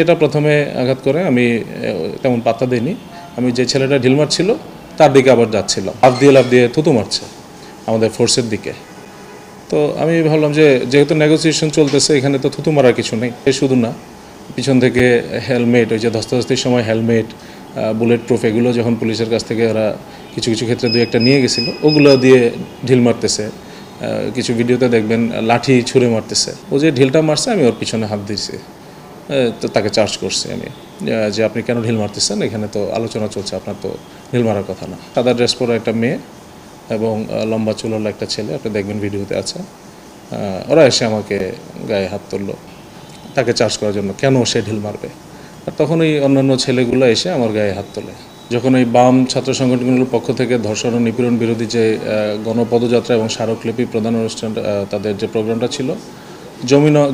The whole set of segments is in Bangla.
এটা প্রথমে আঘাত করে আমি তেমন পাত্তা দিইনি। আমি যে ছেলেটা ঢিল মারছিল তার দিকে আবার যাচ্ছিল, লাফ দিয়ে থুতু মারছে আমাদের ফোর্সের দিকে। তো আমি ভাবলাম যে যেহেতু নেগোসিয়েশন চলতেছে এখানে তো থুতু মারার কিছু নেই। শুধু না, পিছন থেকে হেলমেট, ওই যে ধস্তাধস্তির সময় হেলমেট, বুলেট প্রুফ, এগুলো যখন পুলিশের কাছ থেকে ওরা কিছু কিছু ক্ষেত্রে দুই একটা নিয়ে গেছিলো, ওগুলো দিয়ে ঢিল মারতেছে। কিছু ভিডিওতে দেখবেন লাঠি ছুঁড়ে মারতেছে। ও যে ঢিলটা মারছে আমি ওর পিছনে হাত দিয়েছি, তো তাকে চার্জ করছি আমি যে আপনি কেন ঢিল মারতেছেন, এখানে তো আলোচনা চলছে, আপনার তো ঢিল মারার কথা না। সাদা ড্রেস পরা একটা মেয়ে এবং লম্বা চুলওয়ালা একটা ছেলে, আপনি দেখবেন ভিডিওতে আছে। ওরা এসে আমাকে গায়ে হাত তুললো তাকে চার্জ করার জন্য, কেন সে ঢিল মারবে। আর তখন ওই অন্যান্য ছেলেগুলো এসে আমার গায়ে হাত তোলে। যখন এই বাম ছাত্র সংগঠনগুলোর পক্ষ থেকে ধর্ষণ ও নিপীড়ন বিরোধী যে গণপদযাত্রা এবং স্মারকলিপি প্রদান অনুষ্ঠান, তাদের যে প্রোগ্রামটা ছিল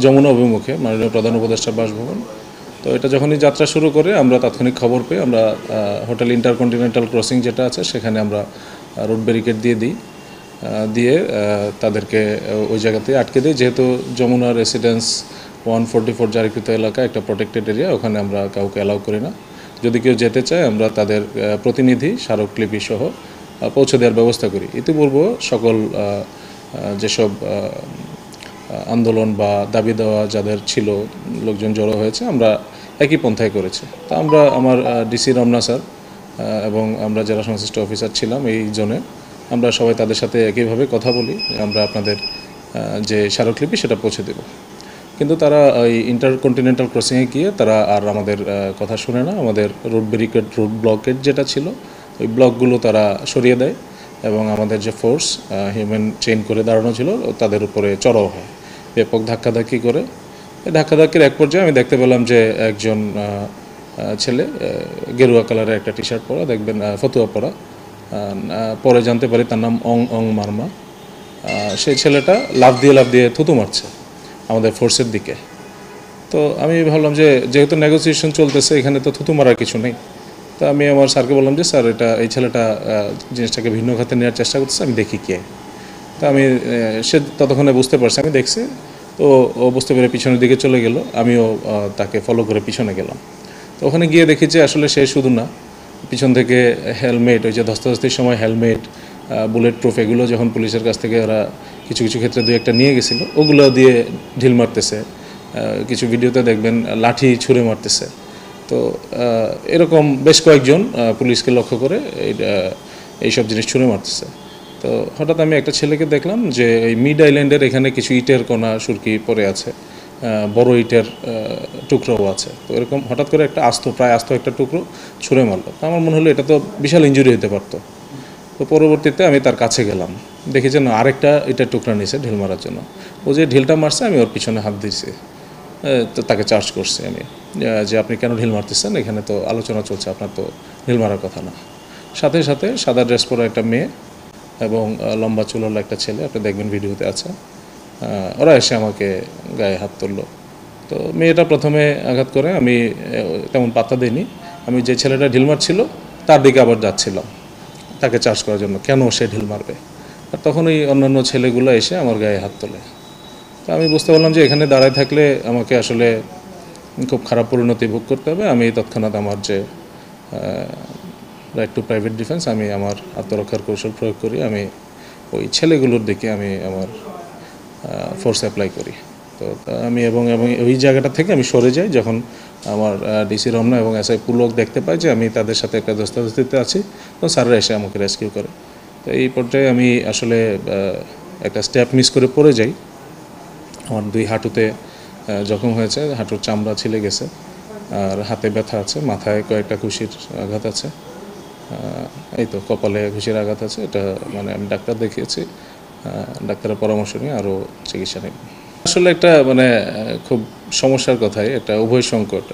যমুনা অভিমুখে, মাননীয় প্রধান উপদেষ্টা বাসভবন, তো এটা যখনই যাত্রা শুরু করে আমরা তাৎক্ষণিক খবর পেয়ে আমরা হোটেল ইন্টারকন্টিনেন্টাল ক্রসিং যেটা আছে সেখানে আমরা রোড ব্যারিকেড দিয়ে তাদেরকে ওই জায়গাতে আটকে দিই। যেহেতু যমুনা রেসিডেন্স 144 জারিকৃত এলাকা, একটা প্রোটেক্টেড এরিয়া, ওখানে আমরা কাউকে অ্যালাউ করি না। যদি কেউ যেতে চায় আমরা তাদের প্রতিনিধি স্মারকলিপি সহ পৌঁছে দেওয়ার ব্যবস্থা করি। ইতিপূর্ব সকল যেসব আন্দোলন বা দাবি দেওয়া যাদের ছিল, লোকজন জড়ো হয়েছে, আমরা একই পন্থায় করেছি। তা আমরা আমার ডিসি রমনা স্যার এবং আমরা যারা সংশ্লিষ্ট অফিসার ছিলাম এই জোনে, আমরা সবাই তাদের সাথে একইভাবে কথা বলি, আমরা আপনাদের যে স্মারকলিপি সেটা পৌঁছে দেব। কিন্তু তারা ওই ইন্টারকন্টিনেন্টাল ক্রসিংয়ে গিয়ে তারা আর আমাদের কথা শুনে না। আমাদের রোড ব্যারিকেড, রোড ব্লকেড যেটা ছিল, ওই ব্লকগুলো তারা সরিয়ে দেয় এবং আমাদের যে ফোর্স হিউম্যান চেইন করে দাঁড়ানো ছিল তাদের উপরে চড়াও হয়, ব্যাপক ধাক্কাধাক্কি করে। এই ধাক্কাধাক্কির এক পর্যায়ে আমি দেখতে পেলাম যে একজন ছেলে গেরুয়া কালারের একটা টি শার্ট পরা, দেখবেন ফতুয়া পরা, পরে জানতে পারি তার নাম অং মার্মা। সেই ছেলেটা লাফ দিয়ে থুতু মারছে আমাদের ফোর্সের দিকে। তো আমি ভাবলাম যে যেহেতু নেগোসিয়েশন চলতেছে এখানে তো থুতু মারার কিছু নেই। তো আমি আমার স্যারকে বললাম যে স্যার, এই ছেলেটা জিনিসটাকে ভিন্ন খাতে নেওয়ার চেষ্টা করতেছে, আমি দেখি কে। তো আমি সে ততক্ষণে বুঝতে পারছি, আমি দেখছি। তো ও বুঝতে পেরে পিছনের দিকে চলে গেল, আমিও তাকে ফলো করে পিছনে গেলাম। তো ওখানে গিয়ে দেখি যে আসলে সে শুধু না, পিছন থেকে হেলমেট, ওই যে ধস্তাধস্তির সময় হেলমেট, বুলেট প্রুফ, এগুলো যখন পুলিশের কাছ থেকে ওরা কিছু কিছু ক্ষেত্রে দুই একটা নিয়ে গেছিলো, ওগুলো দিয়ে ঢিল মারতেছে। কিছু ভিডিওতে দেখবেন লাঠি ছুঁড়ে মারতেছে। তো এরকম বেশ কয়েকজন পুলিশকে লক্ষ্য করে এইসব জিনিস ছুঁড়ে মারতেছে। তো হঠাৎ আমি একটা ছেলেকে দেখলাম যে এই মিড আইল্যান্ডের এখানে কিছু ইটের কণা সুরকি পড়ে আছে, বড় ইটের টুকরোও আছে। তো এরকম হঠাৎ করে একটা প্রায় আস্ত একটা টুকরো ছুঁড়ে মারলো। তো আমার মনে হলো এটা তো বিশাল ইনজুরি হতে পারতো। তো পরবর্তীতে আমি তার কাছে গেলাম, দেখি যে না, আরেকটা ইটের টুকরা নিয়েছে ঢিল মারার জন্য। ও যে ঢিলটা মারছে আমি ওর পিছনে হাত দিয়েছি, তো তাকে চার্জ করছি আমি যে আপনি কেন ঢিল মারতেছেন, এখানে তো আলোচনা চলছে, আপনার তো ঢিল মারার কথা না। সাথে সাথে সাদা ড্রেস পরা একটা মেয়ে এবং লম্বা চুলওয়ালা একটা ছেলে, আপনি দেখবেন ভিডিওতে আছে। ওরা এসে আমাকে গায়ে হাত তুললো। তো মেয়েটা প্রথমে আঘাত করে আমি তেমন পাত্তা দিইনি। আমি যে ছেলেটা ঢিল মারছিল তার দিকে আবার যাচ্ছিলাম তাকে চার্জ করার জন্য, কেন সে ঢিল মারবে। আর তখন ওই অন্যান্য ছেলেগুলো এসে আমার গায়ে হাত তোলে। তো আমি বুঝতে পারলাম যে এখানে দাঁড়ায় থাকলে আমাকে আসলে খুব খারাপ পরিণতি ভোগ করতে হবে। আমি তৎক্ষণাৎ আমার যে রাইট টু প্রাইভেট ডিফেন্স, আমি আমার আত্মরক্ষার কৌশল প্রয়োগ করি। আমি ওই ছেলেগুলোর দিকে আমি আমার ফোর্স অ্যাপ্লাই করি। তো আমি এবং ওই জায়গাটা থেকে আমি সরে যাই। যখন আমার ডিসি রমনা এবং এসআই পুলক দেখতে পাই যে আমি তাদের সাথে একটা ধস্তাধস্তিতে আছি, তো স্যাররা এসে আমাকে রেস্কিউ করে। তো এই পর্যায়ে আমি আসলে একটা স্টেপ মিস করে পড়ে যাই। আমার দুই হাঁটুতে জখম হয়েছে, হাঁটুর চামড়া ছিলে গেছে, আর হাতে ব্যথা আছে, মাথায় কয়েকটা ঘুষির আঘাত আছে, এই তো কপালে ঘুষির আঘাত আছে। এটা মানে আমি ডাক্তার দেখিয়েছি, ডাক্তারের পরামর্শ নিয়ে আরও চিকিৎসা নেব। আসলে একটা মানে খুব সমস্যার কথাই, একটা উভয় সংকট।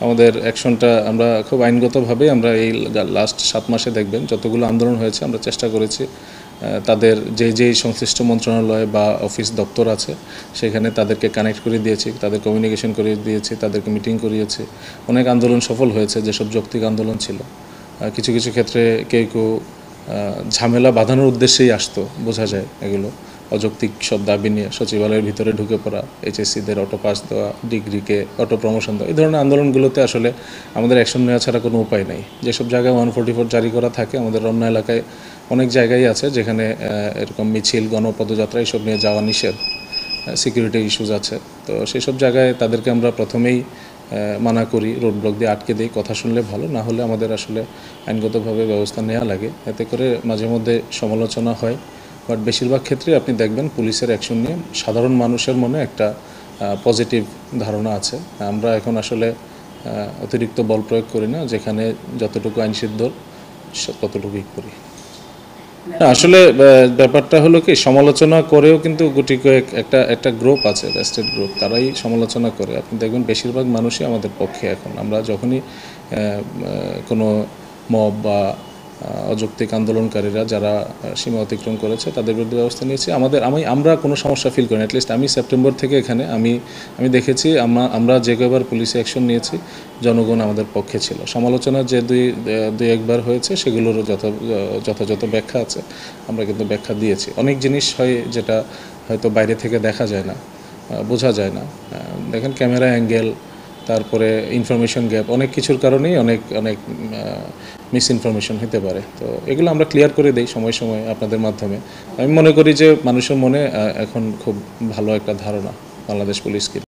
আমাদের অ্যাকশনটা আমরা খুব আইনগতভাবে আমরা এই লাস্ট 7 মাসে দেখবেন যতগুলো আন্দোলন হয়েছে আমরা চেষ্টা করেছি তাদের যেই সংশ্লিষ্ট মন্ত্রণালয় বা অফিস দপ্তর আছে সেখানে তাদেরকে কানেক্ট করে দিয়েছি, তাদের কমিউনিকেশন করে দিয়েছি, তাদেরকে মিটিং করিয়েছি। অনেক আন্দোলন সফল হয়েছে যেসব যৌক্তিক আন্দোলন ছিল। কিছু কিছু ক্ষেত্রে কেউ ঝামেলা বাঁধানোর উদ্দেশ্যেই আসতো, বোঝা যায় এগুলো। অযৌক্তিক সব দাবি নিয়ে সচিবালয়ের ভিতরে ঢুকে পড়া, এইচএসসিদের অটো পাস দেওয়া, ডিগ্রিকে অটো প্রমোশন দেওয়া, এই ধরনের আন্দোলনগুলোতে আসলে আমাদের অ্যাকশন নেওয়া ছাড়া কোনো উপায় নেই। যেসব জায়গায় 144 জারি করা থাকে, আমাদের রমনা এলাকায় অনেক জায়গায় আছে যেখানে এরকম মিছিল, গণপদযাত্রা এইসব নিয়ে যাওয়া নিষেধ, সিকিউরিটি ইস্যুজ আছে। তো সেসব জায়গায় তাদেরকে আমরা প্রথমেই মানা করি, রোড ব্লক দিয়ে আটকে দিই। কথা শুনলে ভালো, না হলে আমাদের আসলে আইনগতভাবে ব্যবস্থা নেওয়া লাগে। এতে করে মাঝে মধ্যে সমালোচনা হয়, বাট বেশিরভাগ ক্ষেত্রে আপনি দেখবেন পুলিশের অ্যাকশন নিয়ে সাধারণ মানুষের মনে একটা পজিটিভ ধারণা আছে। আমরা এখন আসলে অতিরিক্ত বল প্রয়োগ করি না, যেখানে যতটুকু আইনসিদ্ধ ততটুকুই করি। আসলে ব্যাপারটা হলো কি, সমালোচনা করেও কিন্তু গুটি কয়েক একটা গ্রুপ আছে, ভেস্টেড গ্রুপ, তারাই সমালোচনা করে। আপনি দেখবেন বেশিরভাগ মানুষই আমাদের পক্ষে। এখন আমরা যখনই কোনো মব বা অযৌক্তিক আন্দোলনকারীরা যারা সীমা অতিক্রম করেছে তাদের বিরুদ্ধে ব্যবস্থা নিয়েছি। আমরা কোনো সমস্যা ফিল করি না। অ্যাটলিস্ট আমি সেপ্টেম্বর থেকে এখানে আমি দেখেছি আমরা যে কয়েকবার পুলিশে অ্যাকশন নিয়েছি জনগণ আমাদের পক্ষে ছিল। সমালোচনা যে দুই একবার হয়েছে সেগুলোরও যথাযথ ব্যাখ্যা আছে, আমরা কিন্তু ব্যাখ্যা দিয়েছি। অনেক জিনিস হয় যেটা হয়তো বাইরে থেকে দেখা যায় না, বোঝা যায় না। দেখেন ক্যামেরা অ্যাঙ্গেল, তারপরে ইনফরমেশন গ্যাপ, অনেক কিছুর কারণেই অনেক মিস ইনফরমেশন হতে পারে। তো এগুলো আমরা ক্লিয়ার করে দিই সময় সময় আপনাদের মাধ্যমে। আমি মনে করি যে মানুষের মনে এখন খুব ভালো একটা ধারণা বাংলাদেশ পুলিশকে।